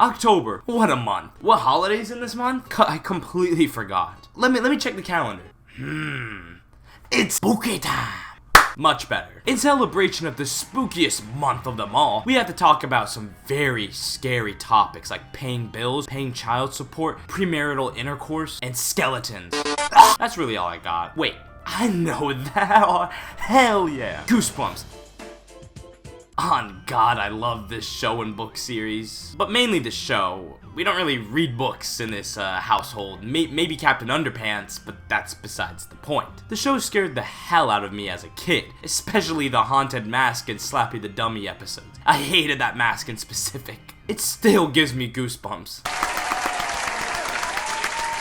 October, what a month. What holidays in this month? I completely forgot. Let me check the calendar. It's spooky time. Much better. In celebration of the spookiest month of them all, we have to talk about some very scary topics like paying bills, paying child support, premarital intercourse, and skeletons. That's really all I got. Wait, I know that. Hell yeah. Goosebumps. On God, I love this show and book series. But mainly the show. We don't really read books in this household. Maybe Captain Underpants, but that's besides the point. The show scared the hell out of me as a kid, especially the Haunted Mask and Slappy the Dummy episodes. I hated that mask in specific. It still gives me goosebumps.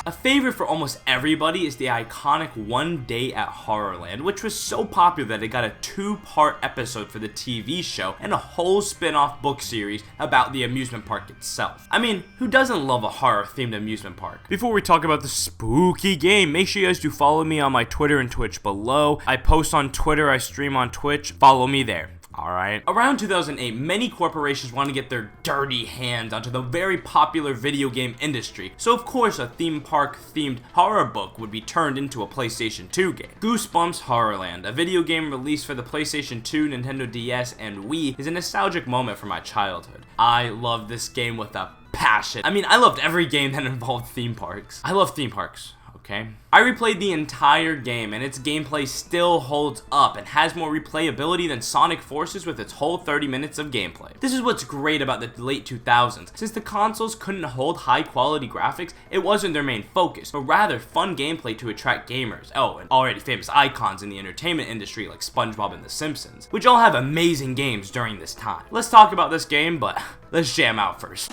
A favorite for almost everybody is the iconic One Day at Horrorland, which was so popular that it got a 2-part episode for the TV show and a whole spin-off book series about the amusement park itself. I mean, who doesn't love a horror-themed amusement park? Before we talk about the spooky game, make sure you guys do follow me on my Twitter and Twitch below. I post on Twitter, I stream on Twitch. Follow me there. Alright. Around 2008, many corporations wanted to get their dirty hands onto the very popular video game industry, so of course a theme park themed horror book would be turned into a PlayStation 2 game. Goosebumps Horrorland, a video game released for the PlayStation 2, Nintendo DS, and Wii, is a nostalgic moment for my childhood. I love this game with a passion. I mean, I loved every game that involved theme parks. I love theme parks. Okay. I replayed the entire game and its gameplay still holds up and has more replayability than Sonic Forces with its whole 30 minutes of gameplay. This is what's great about the late 2000s. Since the consoles couldn't hold high quality graphics, it wasn't their main focus, but rather fun gameplay to attract gamers. Oh, and already famous icons in the entertainment industry like SpongeBob and The Simpsons, which all have amazing games during this time. Let's talk about this game, but let's jam out first.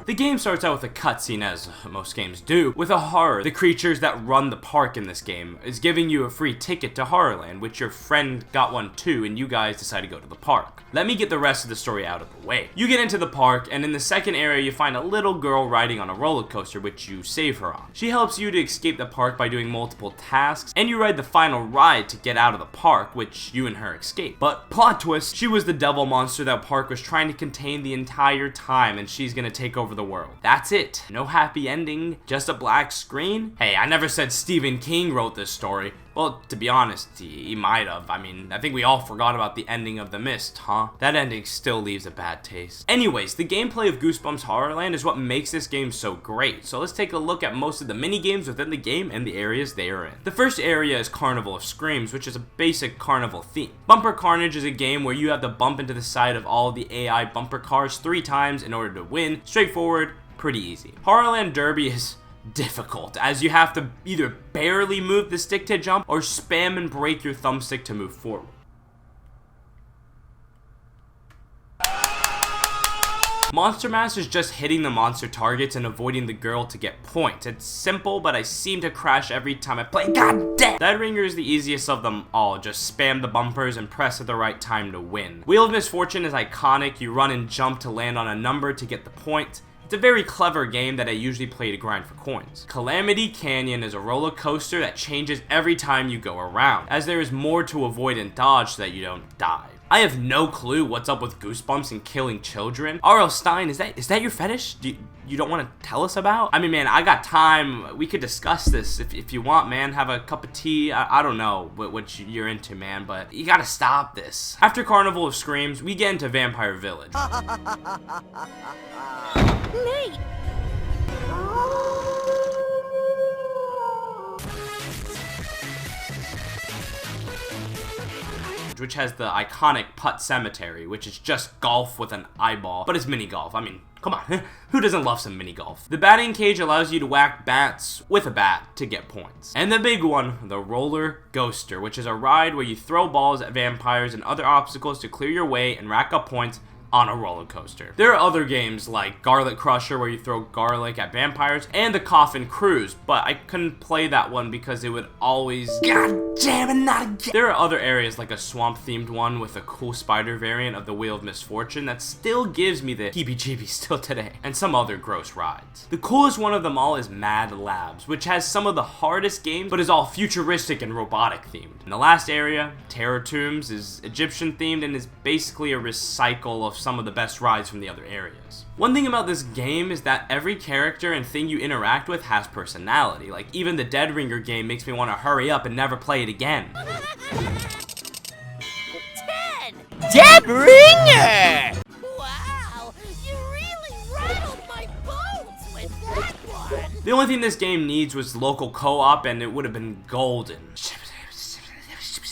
The game starts out with a cutscene, as most games do, with a horror. The creatures that run the park in this game is giving you a free ticket to Horrorland, which your friend got one too, and you guys decide to go to the park. Let me get the rest of the story out of the way. You get into the park, and in the second area you find a little girl riding on a roller coaster, which you save her on. She helps you to escape the park by doing multiple tasks, and you ride the final ride to get out of the park, which you and her escape. But plot twist, she was the devil monster that park was trying to contain the entire time, and she's gonna take over the world. That's it. No happy ending, just a black screen. Hey, I never said Stephen King wrote this story. Well, to be honest, he might have. I mean, I think we all forgot about the ending of The Mist, huh? That ending still leaves a bad taste. Anyways, the gameplay of Goosebumps Horrorland is what makes this game so great. So let's take a look at most of the mini-games within the game and the areas they are in. The first area is Carnival of Screams, which is a basic carnival theme. Bumper Carnage is a game where you have to bump into the side of all the AI bumper cars 3 times in order to win. Straightforward, pretty easy. Horrorland Derby is difficult, as you have to either barely move the stick to jump or spam and break your thumbstick to move forward. Monster Mash is just hitting the monster targets and avoiding the girl to get points. It's simple, but I seem to crash every time I play. God damn! Dead Ringer is the easiest of them all. Just spam the bumpers and press at the right time to win. Wheel of Misfortune is iconic. You run and jump to land on a number to get the point. It's a very clever game that I usually play to grind for coins. Calamity Canyon is a roller coaster that changes every time you go around, as there is more to avoid and dodge so that you don't die. I have no clue what's up with Goosebumps and killing children. R.l.stine, is that your fetish? You don't want to tell us about? I mean, man, I got time. We could discuss this if you want, man. Have a cup of tea. I don't know what you're into, man, but you gotta stop this. After Carnival of Screams, we get into Vampire Village. Nate! Which has the iconic Putt Cemetery, which is just golf with an eyeball, but it's mini golf. I mean, come on, who doesn't love some mini golf? The batting cage allows you to whack bats with a bat to get points. And the big one, the Roller Ghoster, which is a ride where you throw balls at vampires and other obstacles to clear your way and rack up points on a roller coaster. There are other games like Garlic Crusher where you throw garlic at vampires, and the Coffin Cruise, but I couldn't play that one because it would always, god damn it, not again. There are other areas like a swamp themed one with a cool spider variant of the Wheel of Misfortune that still gives me the heebie-jeebies still today, and some other gross rides. The coolest one of them all is Mad Labs, which has some of the hardest games but is all futuristic and robotic themed. And the last area, Terror Tombs, is Egyptian themed and is basically a recycle of some of the best rides from the other areas. One thing about this game is that every character and thing you interact with has personality. Like, even the Dead Ringer game makes me want to hurry up and never play it again. 10! Dead Ringer! Wow, you really rattled my bones with that one! The only thing this game needs was local co-op and it would have been golden.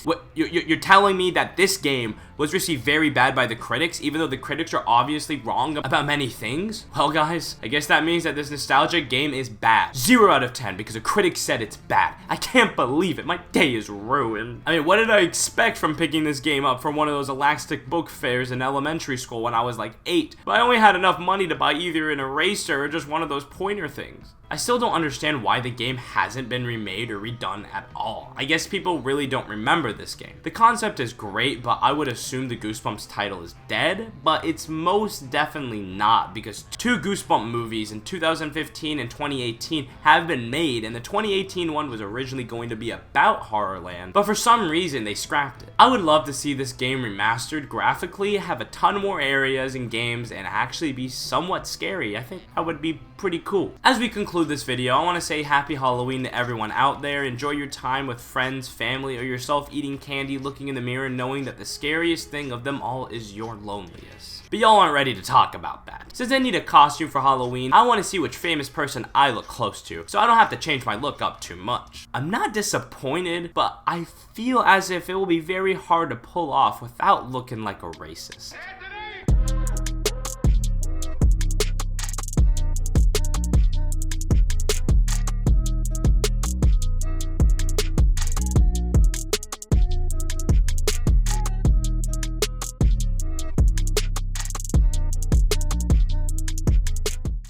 What, you're telling me that this game was received very bad by the critics, even though the critics are obviously wrong about many things? Well guys, I guess that means that this nostalgic game is bad. 0 out of 10 because a critic said it's bad. I can't believe it, my day is ruined. I mean, what did I expect from picking this game up from one of those elastic book fairs in elementary school when I was like 8? But I only had enough money to buy either an eraser or just one of those pointer things. I still don't understand why the game hasn't been remade or redone at all. I guess people really don't remember this game. The concept is great, but I would assume the Goosebumps title is dead, but it's most definitely not, because 2 Goosebump movies in 2015 and 2018 have been made, and the 2018 one was originally going to be about Horrorland, but for some reason they scrapped it. I would love to see this game remastered graphically, have a ton more areas and games, and actually be somewhat scary. I think that would be pretty cool. As we conclude this video, I want to say happy Halloween to everyone out there. Enjoy your time with friends, family, or yourself eating candy, looking in the mirror, knowing that the scariest thing of them all is your loneliest. But y'all aren't ready to talk about that. Since I need a costume for Halloween, I want to see which famous person I look close to, so I don't have to change my look up too much. I'm not disappointed, but I feel as if it will be very hard to pull off without looking like a racist.